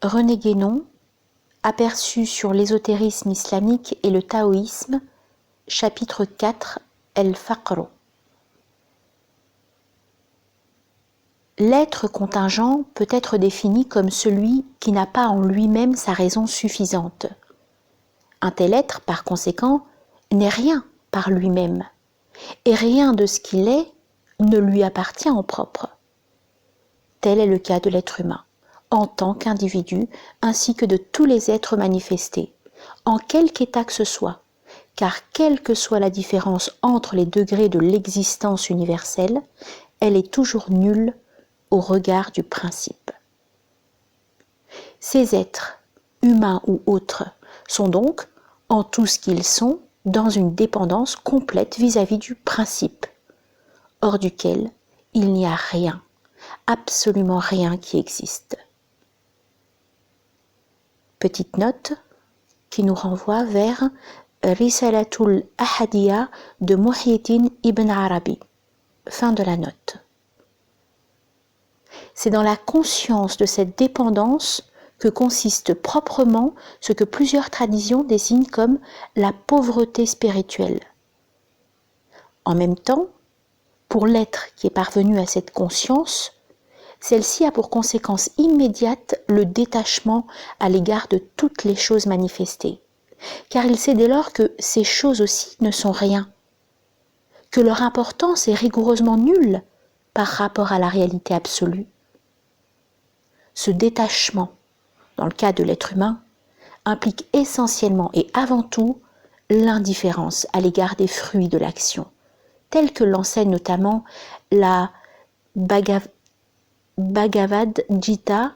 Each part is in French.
René Guénon, Aperçu sur l'ésotérisme islamique et le taoïsme, chapitre 4, El-Faqru. L'être contingent peut être défini comme celui qui n'a pas en lui-même sa raison suffisante. Un tel être, par conséquent, n'est rien par lui-même, et rien de ce qu'il est ne lui appartient en propre. Tel est le cas de l'être humain, en tant qu'individu, ainsi que de tous les êtres manifestés, en quelque état que ce soit, car quelle que soit la différence entre les degrés de l'existence universelle, elle est toujours nulle au regard du principe. Ces êtres, humains ou autres, sont donc, en tout ce qu'ils sont, dans une dépendance complète vis-à-vis du principe, hors duquel il n'y a rien, absolument rien qui existe. Petite note qui nous renvoie vers Risalatul Ahadiyya de Muhyiddin Ibn Arabi. Fin de la note. C'est dans la conscience de cette dépendance que consiste proprement ce que plusieurs traditions désignent comme la pauvreté spirituelle. En même temps, pour l'être qui est parvenu à cette conscience, celle-ci a pour conséquence immédiate le détachement à l'égard de toutes les choses manifestées, car il sait dès lors que ces choses aussi ne sont rien, que leur importance est rigoureusement nulle par rapport à la réalité absolue. Ce détachement, dans le cas de l'être humain, implique essentiellement et avant tout l'indifférence à l'égard des fruits de l'action, tels que l'enseigne notamment la Bhagavad Gita,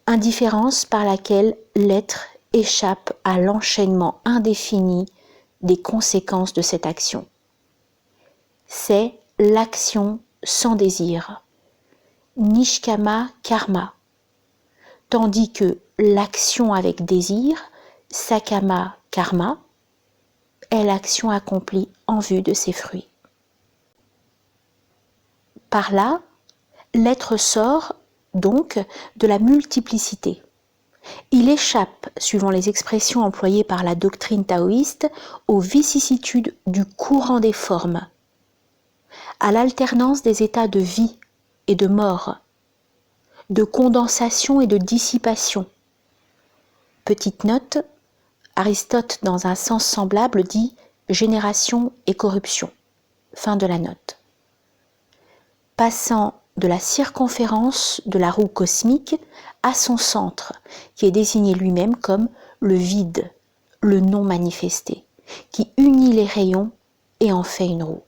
indifférence par laquelle l'être échappe à l'enchaînement indéfini des conséquences de cette action. C'est l'action sans désir, nishkama karma, tandis que l'action avec désir, sakama karma, est l'action accomplie en vue de ses fruits. Par là, l'être sort donc de la multiplicité. Il échappe, suivant les expressions employées par la doctrine taoïste, aux vicissitudes du courant des formes, à l'alternance des états de vie et de mort, de condensation et de dissipation. Petite note, Aristote, dans un sens semblable, dit « génération et corruption ». Fin de la note. Passant de la circonférence de la roue cosmique à son centre, qui est désigné lui-même comme le vide, le non manifesté, qui unit les rayons et en fait une roue.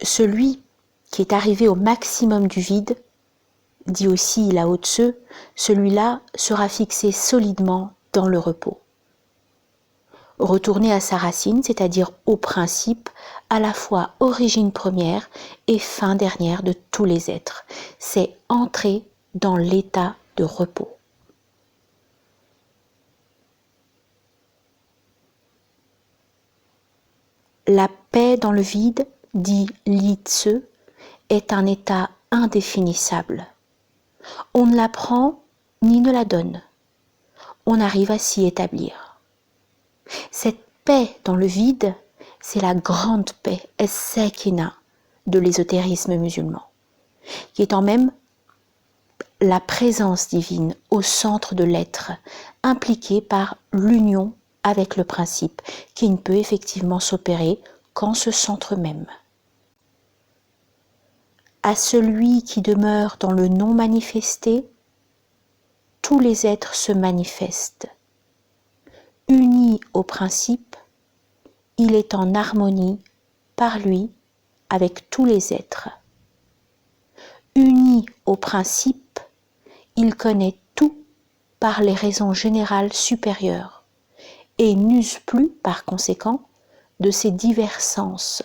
Celui qui est arrivé au maximum du vide, dit aussi Lao Tzu, celui-là sera fixé solidement dans le repos. Retourner à sa racine, c'est-à-dire au principe, à la fois origine première et fin dernière de tous les êtres. C'est entrer dans l'état de repos. La paix dans le vide, dit Li Tzu, est un état indéfinissable. On ne la prend ni ne la donne. On arrive à s'y établir. Cette paix dans le vide, c'est la grande paix, es-sekina, de l'ésotérisme musulman, qui est en même la présence divine au centre de l'être, impliquée par l'union avec le principe, qui ne peut effectivement s'opérer qu'en ce centre même. À celui qui demeure dans le non manifesté, tous les êtres se manifestent. Uni au principe, il est en harmonie par lui avec tous les êtres. Uni au principe, il connaît tout par les raisons générales supérieures et n'use plus, par conséquent, de ses divers sens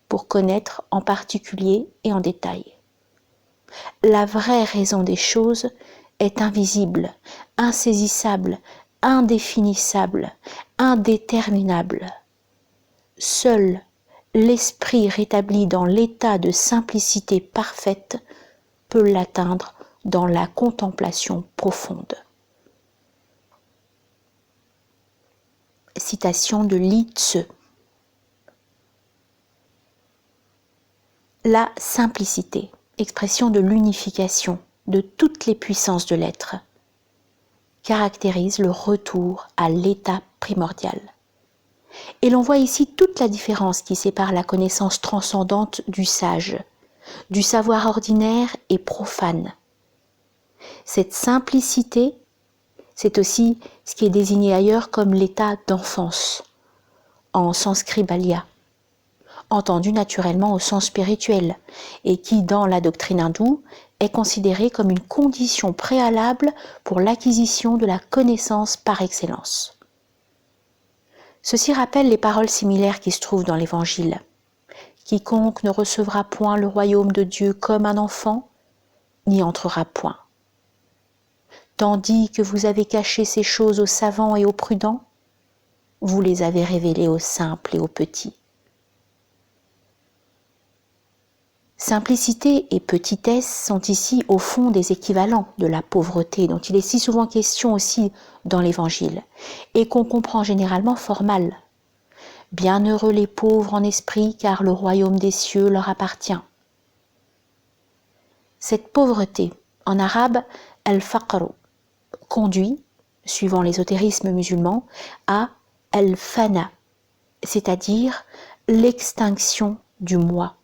pour connaître en particulier et en détail. La vraie raison des choses est invisible, insaisissable, indéfinissable, indéterminable. Seul l'esprit rétabli dans l'état de simplicité parfaite peut peut l'atteindre dans la contemplation profonde. Citation de Li Tzu. La simplicité, expression de l'unification de toutes les puissances de l'être, caractérise le retour à l'état primordial. Et l'on voit ici toute la différence qui sépare la connaissance transcendante du sage, du savoir ordinaire et profane. Cette simplicité, c'est aussi ce qui est désigné ailleurs comme l'état d'enfance, en sanskrit balya, entendu naturellement au sens spirituel, et qui, dans la doctrine hindoue, est considéré comme une condition préalable pour l'acquisition de la connaissance par excellence. Ceci rappelle les paroles similaires qui se trouvent dans l'Évangile. Quiconque ne recevra point le royaume de Dieu comme un enfant, n'y entrera point. Tandis que vous avez caché ces choses aux savants et aux prudents, vous les avez révélées aux simples et aux petits. Simplicité et petitesse sont ici au fond des équivalents de la pauvreté dont il est si souvent question aussi dans l'Évangile et qu'on comprend généralement fort mal. Bienheureux les pauvres en esprit car le royaume des cieux leur appartient. Cette pauvreté, en arabe, al-faqr, conduit, suivant l'ésotérisme musulman, à al-fana, c'est-à-dire l'extinction du moi.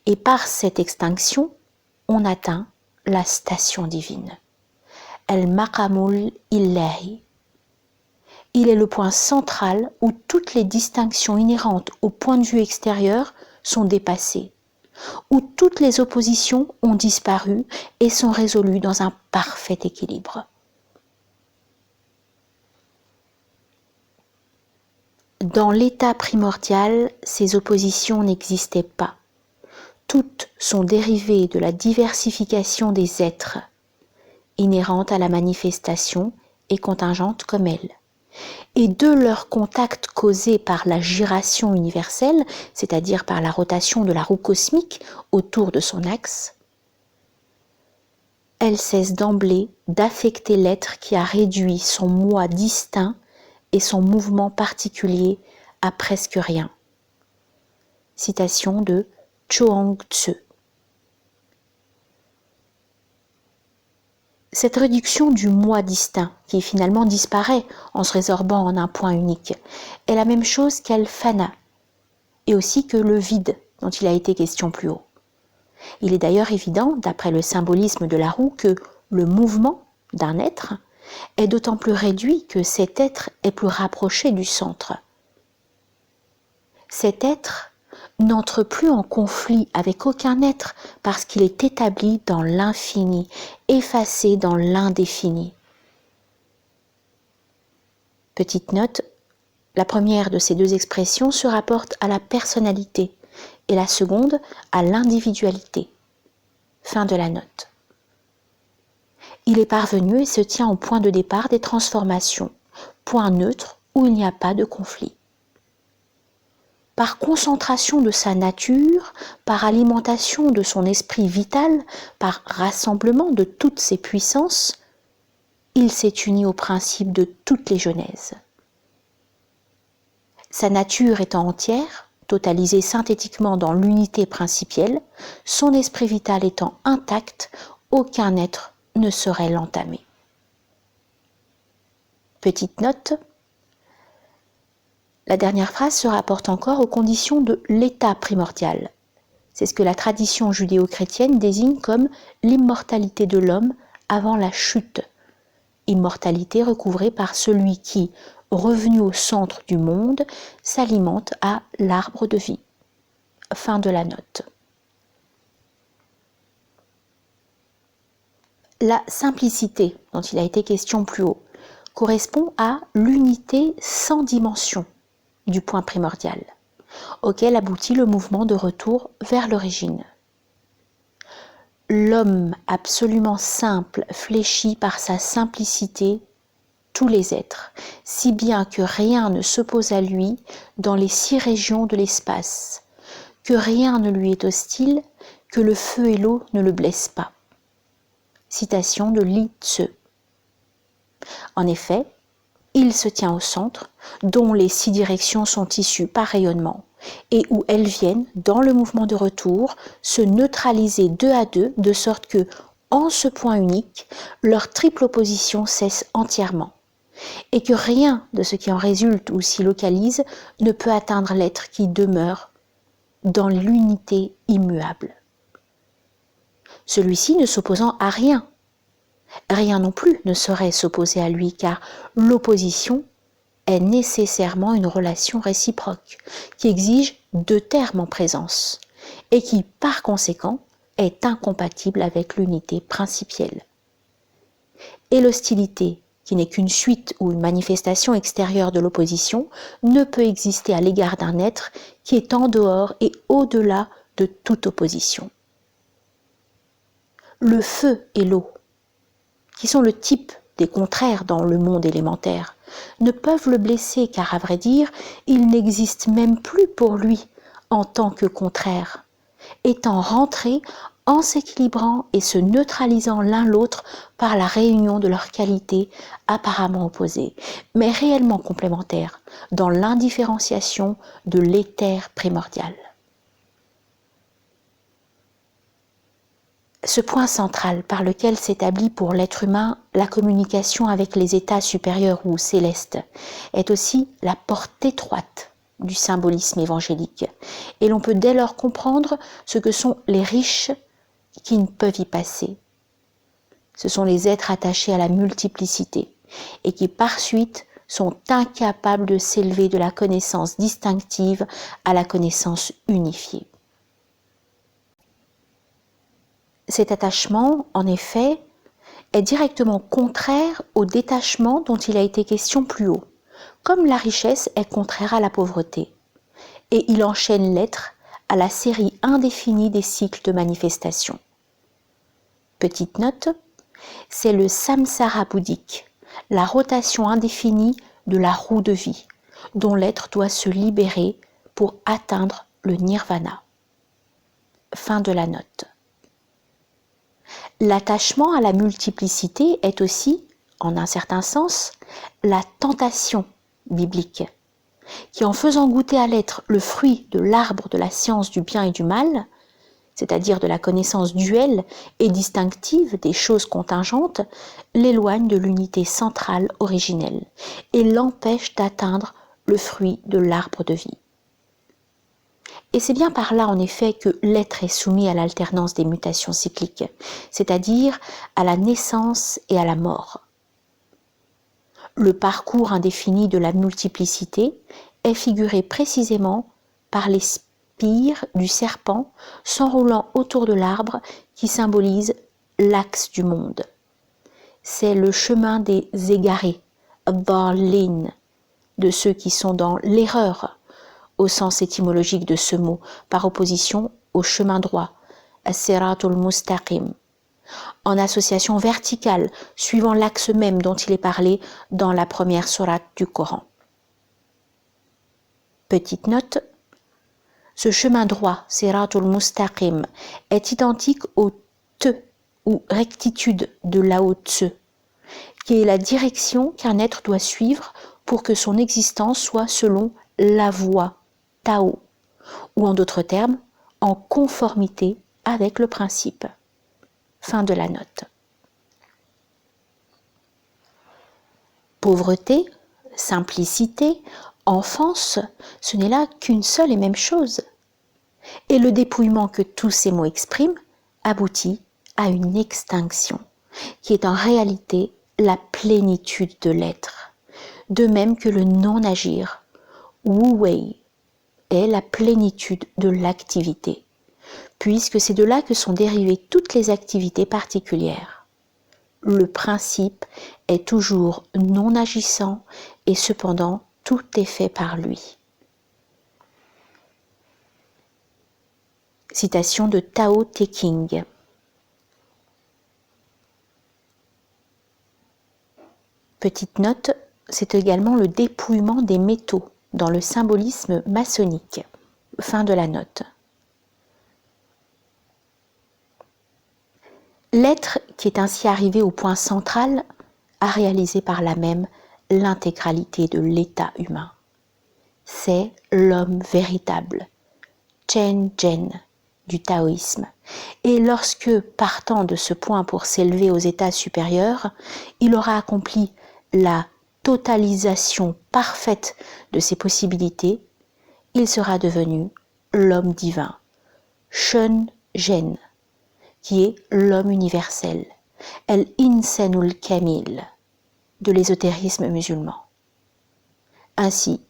Et par cette extinction, on atteint la station divine. Al-maqamul illahi. Il est le point central où toutes les distinctions inhérentes au point de vue extérieur sont dépassées, où toutes les oppositions ont disparu et sont résolues dans un parfait équilibre. Dans l'état primordial, ces oppositions n'existaient pas. Toutes sont dérivées de la diversification des êtres, inhérente à la manifestation et contingente comme elle, et de leur contact causé par la giration universelle, c'est-à-dire par la rotation de la roue cosmique autour de son axe, elle cesse d'emblée d'affecter l'être qui a réduit son moi distinct et son mouvement particulier à presque rien. Citation de Chuang Tzu. Cette réduction du moi distinct, qui finalement disparaît en se résorbant en un point unique, est la même chose qu'al-fana, et aussi que le vide dont il a été question plus haut. Il est d'ailleurs évident, d'après le symbolisme de la roue, que le mouvement d'un être est d'autant plus réduit que cet être est plus rapproché du centre. Cet être n'entre plus en conflit avec aucun être parce qu'il est établi dans l'infini, effacé dans l'indéfini. Petite note, la première de ces deux expressions se rapporte à la personnalité et la seconde à l'individualité. Fin de la note. Il est parvenu et se tient au point de départ des transformations, point neutre où il n'y a pas de conflit. Par concentration de sa nature, par alimentation de son esprit vital, par rassemblement de toutes ses puissances, il s'est uni au principe de toutes les genèses. Sa nature étant entière, totalisée synthétiquement dans l'unité principielle, son esprit vital étant intact, aucun être ne saurait l'entamer. Petite note, la dernière phrase se rapporte encore aux conditions de l'état primordial. C'est ce que la tradition judéo-chrétienne désigne comme l'immortalité de l'homme avant la chute. Immortalité recouvrée par celui qui, revenu au centre du monde, s'alimente à l'arbre de vie. Fin de la note. La simplicité, dont il a été question plus haut, correspond à l'unité sans dimension du point primordial, auquel aboutit le mouvement de retour vers l'origine. L'homme absolument simple fléchit par sa simplicité tous les êtres, si bien que rien ne s'oppose à lui dans les 6 régions de l'espace, que rien ne lui est hostile, que le feu et l'eau ne le blessent pas. Citation de Li Tzu. En effet, il se tient au centre, dont les 6 directions sont issues par rayonnement, et où elles viennent, dans le mouvement de retour, se neutraliser 2 à 2, de sorte que, en ce point unique, leur triple opposition cesse entièrement, et que rien de ce qui en résulte ou s'y localise ne peut atteindre l'être qui demeure dans l'unité immuable. Celui-ci ne s'opposant à rien, rien non plus ne saurait s'opposer à lui, car l'opposition est nécessairement une relation réciproque qui exige 2 termes en présence et qui, par conséquent, est incompatible avec l'unité principielle. Et l'hostilité, qui n'est qu'une suite ou une manifestation extérieure de l'opposition, ne peut exister à l'égard d'un être qui est en dehors et au-delà de toute opposition. Le feu et l'eau, qui sont le type des contraires dans le monde élémentaire, ne peuvent le blesser car, à vrai dire, il n'existe même plus pour lui en tant que contraire, étant rentrés en s'équilibrant et se neutralisant l'un l'autre par la réunion de leurs qualités apparemment opposées, mais réellement complémentaires dans l'indifférenciation de l'éther primordial. Ce point central par lequel s'établit pour l'être humain la communication avec les états supérieurs ou célestes est aussi la porte étroite du symbolisme évangélique, et l'on peut dès lors comprendre ce que sont les riches qui ne peuvent y passer. Ce sont les êtres attachés à la multiplicité et qui par suite sont incapables de s'élever de la connaissance distinctive à la connaissance unifiée. Cet attachement, en effet, est directement contraire au détachement dont il a été question plus haut, comme la richesse est contraire à la pauvreté, et il enchaîne l'être à la série indéfinie des cycles de manifestation. Petite note, c'est le samsara bouddhique, la rotation indéfinie de la roue de vie, dont l'être doit se libérer pour atteindre le nirvana. Fin de la note. L'attachement à la multiplicité est aussi, en un certain sens, la tentation biblique, qui en faisant goûter à l'être le fruit de l'arbre de la science du bien et du mal, c'est-à-dire de la connaissance duelle et distinctive des choses contingentes, l'éloigne de l'unité centrale originelle et l'empêche d'atteindre le fruit de l'arbre de vie. Et c'est bien par là, en effet, que l'être est soumis à l'alternance des mutations cycliques, c'est-à-dire à la naissance et à la mort. Le parcours indéfini de la multiplicité est figuré précisément par les spires du serpent s'enroulant autour de l'arbre qui symbolise l'axe du monde. C'est le chemin des égarés, dhalin, de ceux qui sont dans l'erreur, au sens étymologique de ce mot, par opposition au chemin droit, as-siratul mustaqim, en association verticale, suivant l'axe même dont il est parlé dans la première sourate du Coran. Petite note, ce chemin droit, siratul mustaqim, est identique au te ou rectitude de Lao Tzu, qui est la direction qu'un être doit suivre pour que son existence soit selon la voie Tao, ou en d'autres termes, en conformité avec le principe. Fin de la note. Pauvreté, simplicité, enfance, ce n'est là qu'une seule et même chose. Et le dépouillement que tous ces mots expriment aboutit à une extinction, qui est en réalité la plénitude de l'être, de même que le non-agir, Wu Wei, est la plénitude de l'activité, puisque c'est de là que sont dérivées toutes les activités particulières. Le principe est toujours non agissant et cependant tout est fait par lui. Citation de Tao Te Ching. Petite note, c'est également le dépouillement des métaux dans le symbolisme maçonnique. Fin de la note. L'être qui est ainsi arrivé au point central a réalisé par là même l'intégralité de l'état humain. C'est l'homme véritable, Chen Zhen, du taoïsme. Et lorsque, partant de ce point pour s'élever aux états supérieurs, il aura accompli la totalisation parfaite de ses possibilités, il sera devenu l'homme divin, Shun Zhen, qui est l'homme universel, El Insanul Kamil, de l'ésotérisme musulman. Ainsi,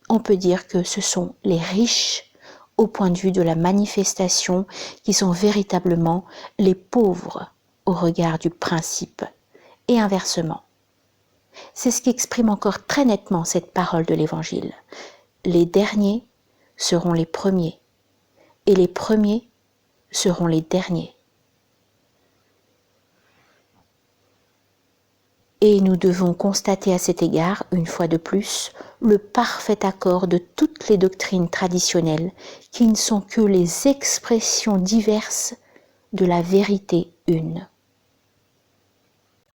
on peut dire que ce sont les riches au point de vue de la manifestation qui sont véritablement les pauvres au regard du principe, et inversement. C'est ce qu'exprime encore très nettement cette parole de l'Évangile. Les derniers seront les premiers, et les premiers seront les derniers. Et nous devons constater à cet égard, une fois de plus, le parfait accord de toutes les doctrines traditionnelles qui ne sont que les expressions diverses de la vérité une.